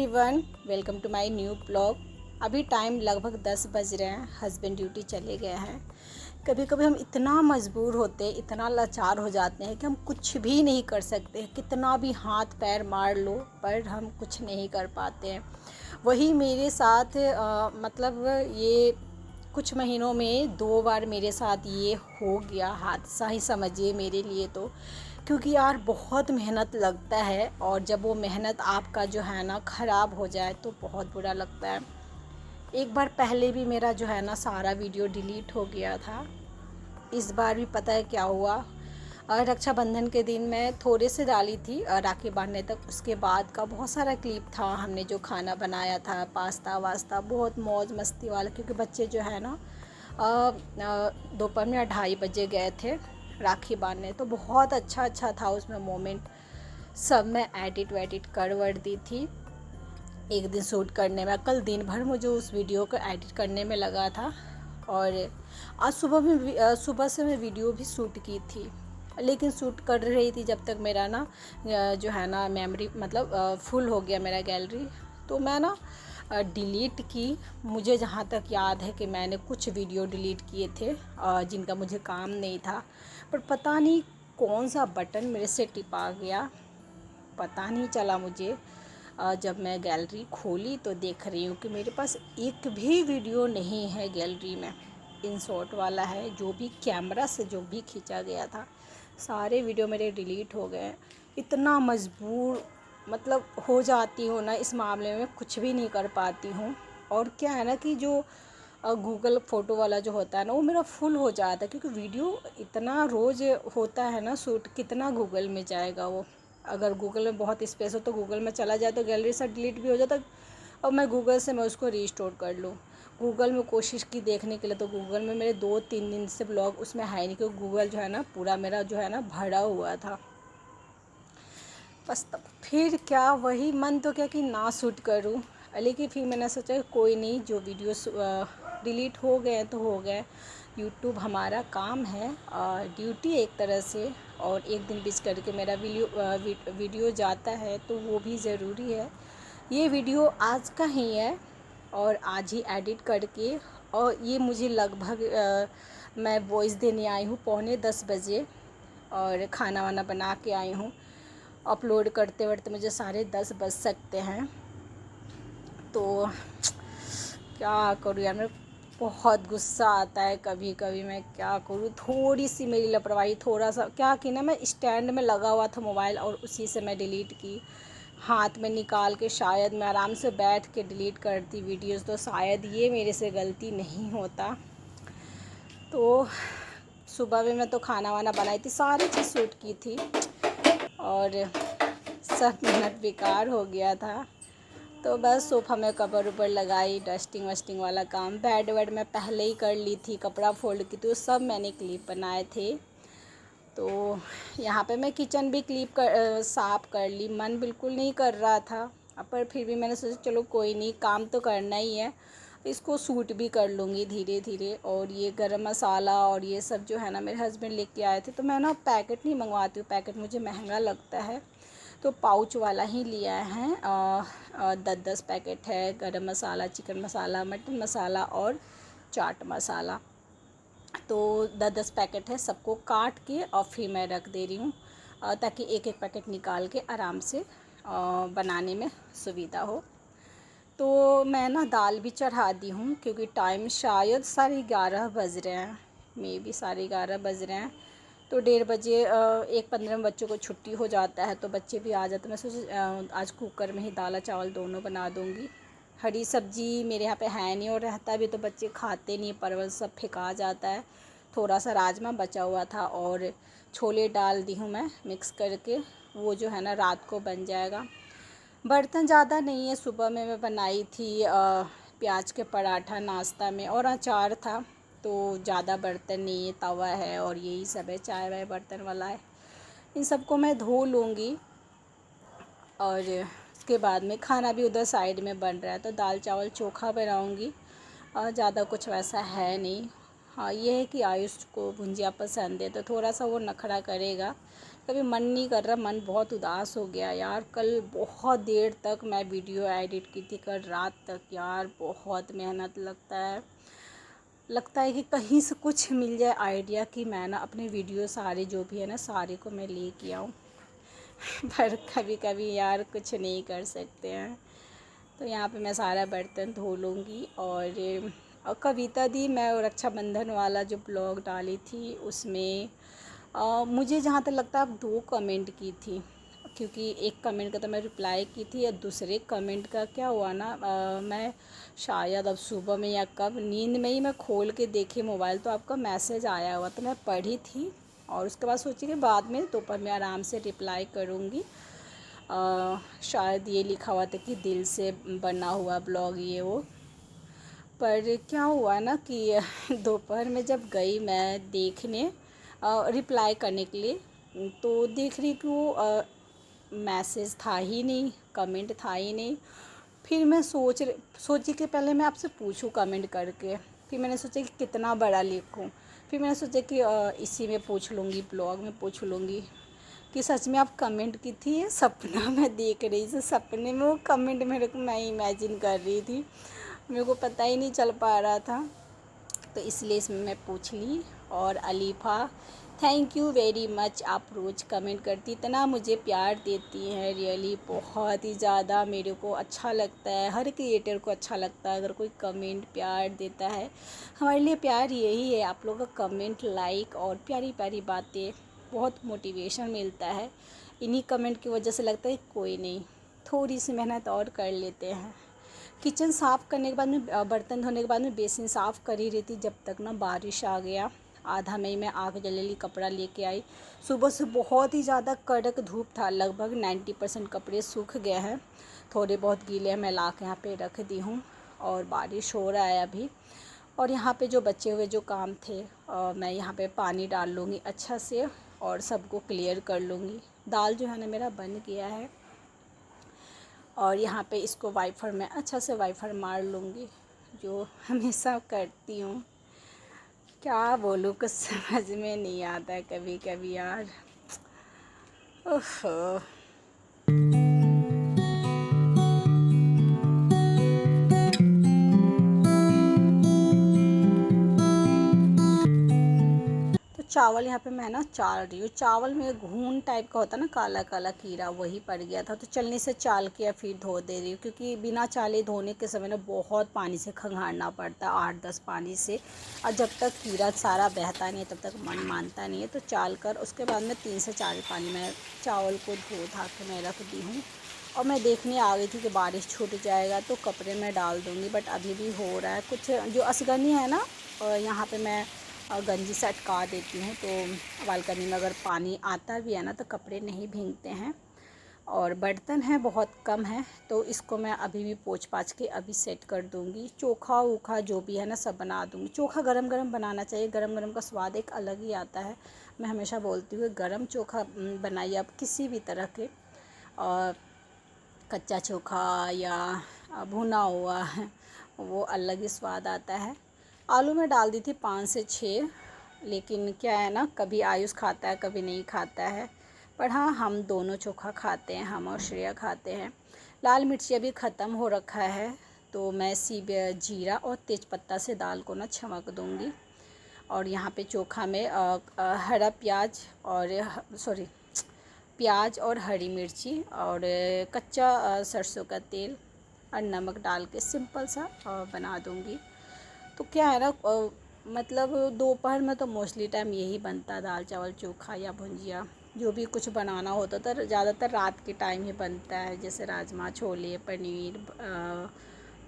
Everyone, welcome to my new blog. अभी time लगभग 10 बज रहे हैं। हस्बैंड ड्यूटी चले गए हैं। कभी कभी हम इतना मजबूर होते हैं, इतना लाचार हो जाते हैं कि हम कुछ भी नहीं कर सकते। कितना भी हाथ पैर मार लो पर हम कुछ नहीं कर पाते हैं। वही मेरे साथ मतलब ये कुछ महीनों में 2 बार मेरे साथ ये हो गया। हादसा ही समझिए मेरे लिए तो, क्योंकि यार बहुत मेहनत लगता है और जब वो मेहनत आपका जो है ना ख़राब हो जाए तो बहुत बुरा लगता है। एक बार पहले भी मेरा जो है ना सारा वीडियो डिलीट हो गया था। इस बार भी पता है क्या हुआ। रक्षाबंधन के दिन मैं थोड़े से डाली थी राखी बांधने तक। उसके बाद का बहुत सारा क्लिप था, हमने जो खाना बनाया था, पास्ता वास्ता, बहुत मौज मस्ती वाला। क्योंकि बच्चे जो है ना दोपहर में 2:30 बजे गए थे राखी बांधने, तो बहुत अच्छा था उसमें मोमेंट। सब मैं एडिट वेडिट कर वर दी थी एक दिन शूट करने में। कल दिन भर मुझे उस वीडियो को एडिट करने में लगा था और आज सुबह से मैं वीडियो भी शूट की थी। लेकिन शूट कर रही थी जब तक मेरा ना जो है ना मेमोरी मतलब फुल हो गया मेरा गैलरी, तो मैं ना डिलीट की। मुझे जहाँ तक याद है कि मैंने कुछ वीडियो डिलीट किए थे जिनका मुझे काम नहीं था, पर पता नहीं कौन सा बटन मेरे से टिपा गया, पता नहीं चला मुझे। जब मैं गैलरी खोली तो देख रही हूँ कि मेरे पास एक भी वीडियो नहीं है गैलरी में। इन शॉट वाला है, जो भी कैमरा से जो भी खींचा गया था सारे वीडियो मेरे डिलीट हो गए। इतना मजबूर मतलब हो जाती हूँ ना इस मामले में, कुछ भी नहीं कर पाती हूँ। और क्या है ना कि जो गूगल फ़ोटो वाला जो होता है ना वो मेरा फुल हो जाता है, क्योंकि वीडियो इतना रोज़ होता है ना शूट, कितना गूगल में जाएगा वो। अगर गूगल में बहुत स्पेस हो तो गूगल में चला जाए तो गैलरी से डिलीट भी हो जाता। और मैं गूगल से मैं उसको रीस्टोर कर लूँ। गूगल में कोशिश की देखने के लिए तो गूगल में मेरे 2-3 दिन से ब्लॉग उसमें है नहीं, क्योंकि गूगल जो है ना पूरा मेरा जो है ना भरा हुआ था। बस तब फिर क्या, वही मन तो क्या कि ना शूट करूं, लेकिन फिर मैंने सोचा कोई नहीं, जो वीडियोस डिलीट हो गए तो हो गए। यूट्यूब हमारा काम है, ड्यूटी एक तरह से। और एक दिन बीच करके मेरा वीडियो जाता है तो वो भी ज़रूरी है। ये वीडियो आज का ही है और आज ही एडिट करके, और ये मुझे लगभग मैं वॉइस देने आई हूँ 9:45 बजे और खाना वाना बना के आई हूँ। अपलोड करते वरते मुझे 10:30 बज सकते हैं। तो क्या करूँ यार, मेरे बहुत गुस्सा आता है कभी कभी। मैं क्या करूँ, थोड़ी सी मेरी लापरवाही, थोड़ा सा क्या कि ना, मैं स्टैंड में लगा हुआ था मोबाइल और उसी से मैं डिलीट की। हाथ में निकाल के शायद मैं आराम से बैठ के डिलीट करती वीडियोस, तो शायद ये मेरे से गलती नहीं होता। तो सुबह में मैं तो खाना वाना बनाई थी, सारी चीज़ शूट की थी और सब मेहनत बेकार हो गया था। तो बस सोफ़ा में कवर ऊपर लगाई, डस्टिंग वस्टिंग वाला काम, बेड वेड मैं पहले ही कर ली थी, कपड़ा फोल्ड की थी, सब मैंने क्लिप बनाए थे। तो यहाँ पे मैं किचन भी साफ़ कर ली। मन बिल्कुल नहीं कर रहा था, पर फिर भी मैंने सोचा चलो कोई नहीं, काम तो करना ही है, इसको सूट भी कर लूँगी धीरे धीरे। और ये गरम मसाला और ये सब जो है ना मेरे हस्बैंड लेके आए थे, तो मैं ना पैकेट नहीं मंगवाती हूँ, पैकेट मुझे महंगा लगता है, तो पाउच वाला ही लिया है। 10-10 पैकेट है गरम मसाला, चिकन मसाला, मटन मसाला और चाट मसाला। तो 10-10 पैकेट है, सबको काट के और फिर मैं रख दे रही हूँ ताकि एक एक पैकेट निकाल के आराम से बनाने में सुविधा हो। तो मैं ना दाल भी चढ़ा दी हूँ, क्योंकि टाइम शायद 11:30 बज रहे हैं, मे भी 11:30 बज रहे हैं। तो 1:30 1:15 में बच्चों को छुट्टी हो जाता है तो बच्चे भी आ जाते हैं। मैं सोच आज कुकर में ही दाल चावल दोनों बना दूँगी। हरी सब्जी मेरे यहाँ पे है नहीं, और रहता भी तो बच्चे खाते नहीं, परवल सब फेंका जाता है। थोड़ा सा राजमा बचा हुआ था और छोले डाल दी हूँ मैं मिक्स करके, वो जो है ना रात को बन जाएगा। बर्तन ज़्यादा नहीं है, सुबह में मैं बनाई थी प्याज के पराठा नाश्ता में, और अचार था, तो ज़्यादा बर्तन नहीं है, तवा है और यही सब है, चाय वाय बर्तन वाला है। इन सबको मैं धो लूँगी और उसके बाद में खाना भी उधर साइड में बन रहा है, तो दाल चावल चोखा बनाऊँगी और ज़्यादा कुछ वैसा है नहीं। हाँ, ये है कि आयुष को भुंजिया पसंद है तो थोड़ा सा वो नखरा करेगा, कभी मन नहीं कर रहा, मन बहुत उदास हो गया यार। कल बहुत देर तक मैं वीडियो एडिट की थी, कल रात तक यार। बहुत मेहनत लगता है कि कहीं से कुछ मिल जाए आइडिया कि मैं ना अपने वीडियो सारे जो भी है ना सारे को मैं लेके आऊँ। पर कभी कभी यार कुछ नहीं कर सकते हैं। तो यहाँ पे मैं सारा बर्तन धो लूँगी। और कविता दी, मैं रक्षाबंधन वाला जो ब्लॉग डाली थी उसमें मुझे जहाँ तक लगता है आप 2 कमेंट की थी, क्योंकि एक कमेंट का तो मैं रिप्लाई की थी, और दूसरे कमेंट का क्या हुआ ना, मैं शायद अब सुबह में या कब नींद में ही मैं खोल के देखी मोबाइल, तो आपका मैसेज आया हुआ, तो मैं पढ़ी थी। और उसके बाद सोची कि बाद में दोपहर में आराम से रिप्लाई करूँगी। शायद ये लिखा हुआ था कि दिल से बना हुआ ब्लॉग ये वो। पर क्या हुआ ना कि दोपहर में जब गई मैं देखने रिप्लाई करने के लिए, तो देख रही कि वो मैसेज था ही नहीं, कमेंट था ही नहीं। फिर मैं सोची कि पहले मैं आपसे पूछूं कमेंट करके। फिर मैंने सोचा कि कितना बड़ा लिखूं। फिर मैंने सोचा कि इसी में पूछ लूँगी, ब्लॉग में पूछ लूँगी कि सच में आप कमेंट की थी। ये सपना मैं देख रही थी, सपने में वो कमेंट मेरे को मैं इमेजिन कर रही थी, मेरे को पता ही नहीं चल पा रहा था। तो इसलिए इसमें मैं पूछ ली। और अलीफ़ा, थैंक यू वेरी मच, आप रोज़ कमेंट करती, इतना मुझे प्यार देती हैं, रियली बहुत ही ज़्यादा मेरे को अच्छा लगता है। हर क्रिएटर को अच्छा लगता है अगर कोई कमेंट प्यार देता है। हमारे लिए प्यार यही है, आप लोगों का कमेंट, लाइक और प्यारी प्यारी बातें, बहुत मोटिवेशन मिलता है। इन्हीं कमेंट की वजह से लगता है कोई नहीं, थोड़ी सी मेहनत और कर लेते हैं। किचन साफ़ करने के बाद में, बर्तन धोने के बाद में बेसिन साफ़ कर ही रही थी, जब तक ना बारिश आ गया। आधा में ही मैं आग जलेली कपड़ा लेके आई। सुबह से बहुत ही ज़्यादा कड़क धूप था, लगभग 90% कपड़े सूख गए हैं, थोड़े बहुत गीले हैं, मैं ला के यहाँ पे रख दी हूँ। और बारिश हो रहा है अभी। और यहाँ पे जो बचे हुए जो काम थे, मैं यहाँ पे पानी डाल लूँगी अच्छा से और सबको क्लियर कर लूँगी। दाल जो है ना मेरा बन गया है। और यहाँ पे इसको वाइपर में अच्छा से वाइपर मार लूँगी, जो हमेशा करती हूँ। क्या बोलूँ, कुछ समझ में नहीं आता है कभी कभी यार। ओह, तो चावल यहाँ पे मैं ना चाल रही हूँ। चावल में घून टाइप का होता है ना, काला काला कीड़ा, वही पड़ गया था, तो चलनी से चाल के या फिर धो दे रही हूँ, क्योंकि बिना चाले धोने के समय ना बहुत पानी से खंगालना पड़ता है, 8-10 पानी से। और जब तक कीड़ा सारा बहता नहीं है तब तक मन मानता नहीं है। तो चाल कर उसके बाद में 3 से 4 पानी में चावल को धो धा के मैं रख दी हूँ। और मैं देखने आ गई थी कि बारिश छूट जाएगा तो कपड़े में डाल दूँगी, बट अभी भी हो रहा है कुछ। जो असगनी है ना, यहाँ पे मैं गंजी से अटका देती हूँ, तो बालकनी में अगर पानी आता भी है ना तो कपड़े नहीं भीगते हैं। और बर्तन है बहुत कम है, तो इसको मैं अभी भी पोंछ पाछ के अभी सेट कर दूँगी। चोखा वोखा जो भी है ना सब बना दूँगी। चोखा गरम गरम बनाना चाहिए, गरम गरम का स्वाद एक अलग ही आता है। मैं हमेशा बोलती हूँ गरम चोखा बनाइए आप, किसी भी तरह के। और कच्चा चोखा या भुना हुआ है, वो अलग ही स्वाद आता है। आलू में डाल दी थी 5 से 6, लेकिन क्या है ना, कभी आयुष खाता है कभी नहीं खाता है। पर हाँ, हम दोनों चोखा खाते हैं, हम और श्रेया खाते हैं। लाल मिर्ची अभी ख़त्म हो रखा है, तो मैं जीरा और तेज़पत्ता से दाल को ना छमक दूँगी। और यहाँ पे चोखा में हरा प्याज और प्याज और हरी मिर्ची और कच्चा सरसों का तेल और नमक डाल के सिंपल सा बना दूँगी। तो क्या है ना, मतलब दोपहर में तो मोस्टली टाइम यही बनता है, दाल चावल चोखा या भुंजिया। जो भी कुछ बनाना होता था ज़्यादातर रात के टाइम ही बनता है, जैसे राजमा, छोले, पनीर,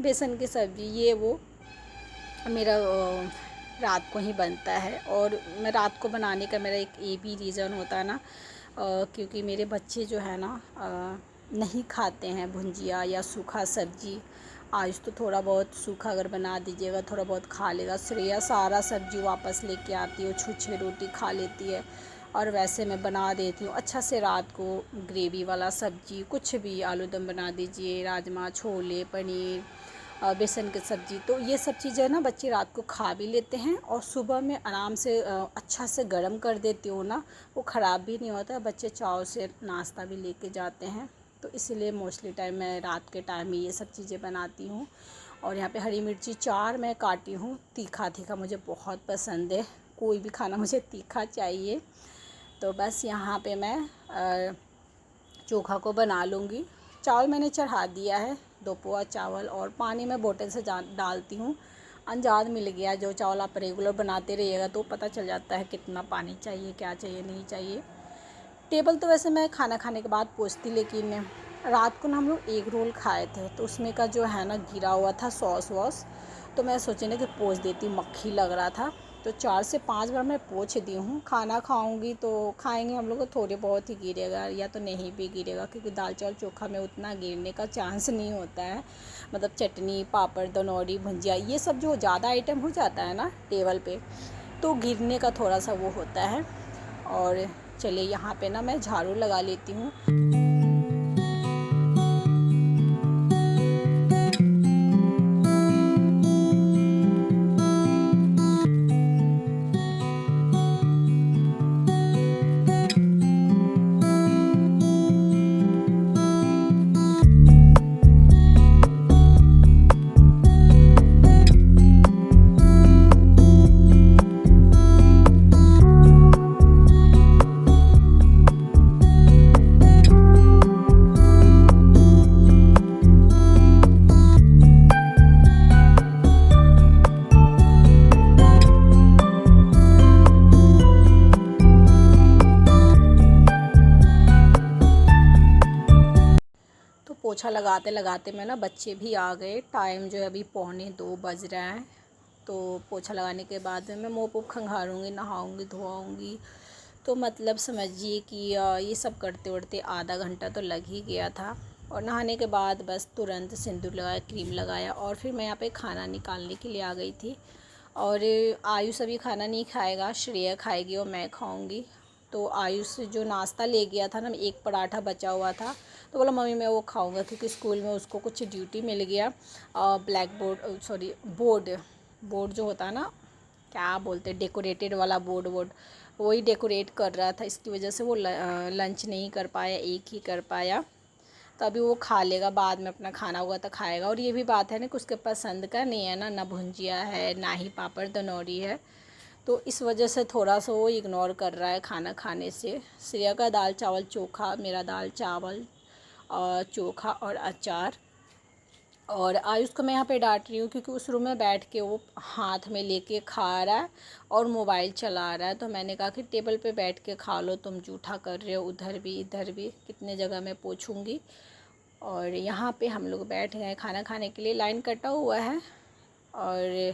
बेसन की सब्ज़ी, ये वो मेरा रात को ही बनता है। और मैं रात को बनाने का मेरा एक ये भी रीज़न होता है ना, क्योंकि मेरे बच्चे जो है ना नहीं खाते हैं भुंजिया या सूखा सब्ज़ी। आज तो थोड़ा बहुत सूखा अगर बना दीजिएगा थोड़ा बहुत खा लेगा। श्रेया सारा सब्ज़ी वापस लेके आती है, छुच्छे रोटी खा लेती है। और वैसे मैं बना देती हूँ अच्छा से रात को ग्रेवी वाला सब्ज़ी, कुछ भी, आलू दम बना दीजिए, राजमा, छोले, पनीर, बेसन की सब्ज़ी। तो ये सब चीज़ें ना बच्चे रात को खा भी लेते हैं और सुबह में आराम से अच्छा से गर्म कर देती हूँ ना, वो ख़राब भी नहीं होता है, बच्चे चाव से नाश्ता भी लेके जाते हैं। तो इसीलिए मोस्टली टाइम मैं रात के टाइम ही ये सब चीज़ें बनाती हूँ। और यहाँ पे हरी मिर्ची 4 मैं काटी हूँ, तीखा तीखा मुझे बहुत पसंद है, कोई भी खाना मुझे तीखा चाहिए। तो बस यहाँ पे मैं चोखा को बना लूँगी। चावल मैंने चढ़ा दिया है, 2 पोआ चावल, और पानी मैं बोतल से डालती हूँ। अंदाज़ मिल गया, जो चावल आप रेगुलर बनाते रहिएगा तो पता चल जाता है कितना पानी चाहिए, क्या चाहिए, नहीं चाहिए। टेबल तो वैसे मैं खाना खाने के बाद पोंछती, लेकिन रात को ना हम लोग एग रोल खाए थे तो उसमें का जो है ना गिरा हुआ था सॉस वॉस, तो मैं सोची ना कि पोंछ देती, मक्खी लग रहा था। तो 4 से 5 बार मैं पोंछ दी हूँ। खाना खाऊंगी तो खाएंगे हम लोग तो थोड़े बहुत ही गिरेगा या तो नहीं भी गिरेगा, क्योंकि दाल चावल चोखा में उतना गिरने का चांस नहीं होता है। मतलब चटनी, पापड़, दनौरी, भुंजिया, ये सब जो ज़्यादा आइटम हो जाता है ना टेबल पे, तो गिरने का थोड़ा सा वो होता है। और चलिए यहाँ पे ना मैं झाड़ू लगा लेती हूँ। तो पोछा लगाते लगाते मैं ना बच्चे भी आ गए, टाइम जो है अभी 1:45 बज रहा है। तो पोछा लगाने के बाद मैं मुँह को खंगारूँगी, नहाऊँगी, धोआऊँगी। तो मतलब समझिए कि ये सब करते उड़ते आधा घंटा तो लग ही गया था। और नहाने के बाद बस तुरंत सिंदूर लगाया, क्रीम लगाया, और फिर मैं यहाँ पे खाना निकालने के लिए आ गई थी। और आयुष अभी खाना नहीं खाएगा, श्रेया खाएगी और मैं खाऊंगी। तो आयुष जो नाश्ता ले गया था ना, एक पराठा बचा हुआ था, तो बोला मम्मी मैं वो खाऊंगा, क्योंकि स्कूल में उसको कुछ ड्यूटी मिल गया। ब्लैक बोर्ड, सॉरी बोर्ड जो होता है ना, क्या बोलते हैं, डेकोरेटेड वाला बोर्ड वही डेकोरेट कर रहा था। इसकी वजह से वो लंच नहीं कर पाया, एक ही कर पाया। तो अभी वो खा लेगा, बाद में अपना खाना होगा तो खाएगा। और ये भी बात है ना कि उसके पसंद का नहीं है ना भुंजिया है, ना ही पापड़ दनौरी है, तो इस वजह से थोड़ा सा वो इग्नोर कर रहा है खाना खाने से। श्रेया का दाल चावल चोखा, मेरा दाल चावल और चोखा और अचार। और आयुष को मैं यहाँ पे डांट रही हूँ क्योंकि उस रूम में बैठ के वो हाथ में लेके खा रहा है और मोबाइल चला रहा है। तो मैंने कहा कि टेबल पे बैठ के खा लो, तुम जूठा कर रहे हो, उधर भी इधर भी, कितने जगह मैं पोंछूँगी। और यहाँ पे हम लोग बैठ गए खाना खाने के लिए, लाइन कटा हुआ है। और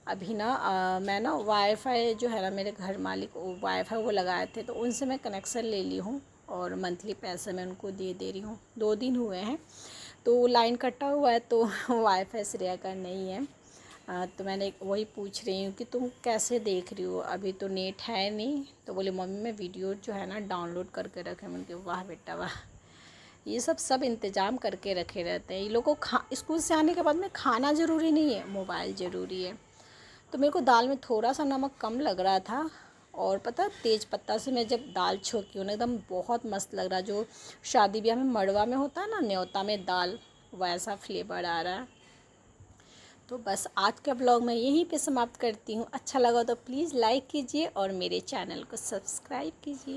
अभी ना मैं ना वाईफाई जो है ना, मेरे घर मालिक वाईफाई वो लगाए थे, तो उनसे मैं कनेक्शन ले ली हूँ और मंथली पैसे मैं उनको दे रही हूँ। 2 दिन हुए हैं, तो लाइन कटा हुआ है तो वाईफाई श्रेया का नहीं है। तो मैंने वही पूछ रही हूँ कि तुम कैसे देख रही हो, अभी तो नेट है नहीं। तो बोले मम्मी मैं वीडियो जो है ना डाउनलोड करके रखे। मैंने कहा वाह बेटा वाह, ये सब इंतज़ाम करके रखे रहते हैं। ये लोगों को स्कूल से आने के बाद में खाना ज़रूरी नहीं है, मोबाइल ज़रूरी है। तो मेरे को दाल में थोड़ा सा नमक कम लग रहा था, और पता तेज़ पत्ता से मैं जब दाल छोंकी हूँ ना, एकदम बहुत मस्त लग रहा। जो शादी ब्याह में मड़वा में होता है ना, न्योता में दाल, वैसा फ्लेवर आ रहा है। तो बस आज का ब्लॉग मैं यहीं पे समाप्त करती हूँ। अच्छा लगा तो प्लीज़ लाइक कीजिए और मेरे चैनल को सब्सक्राइब कीजिए।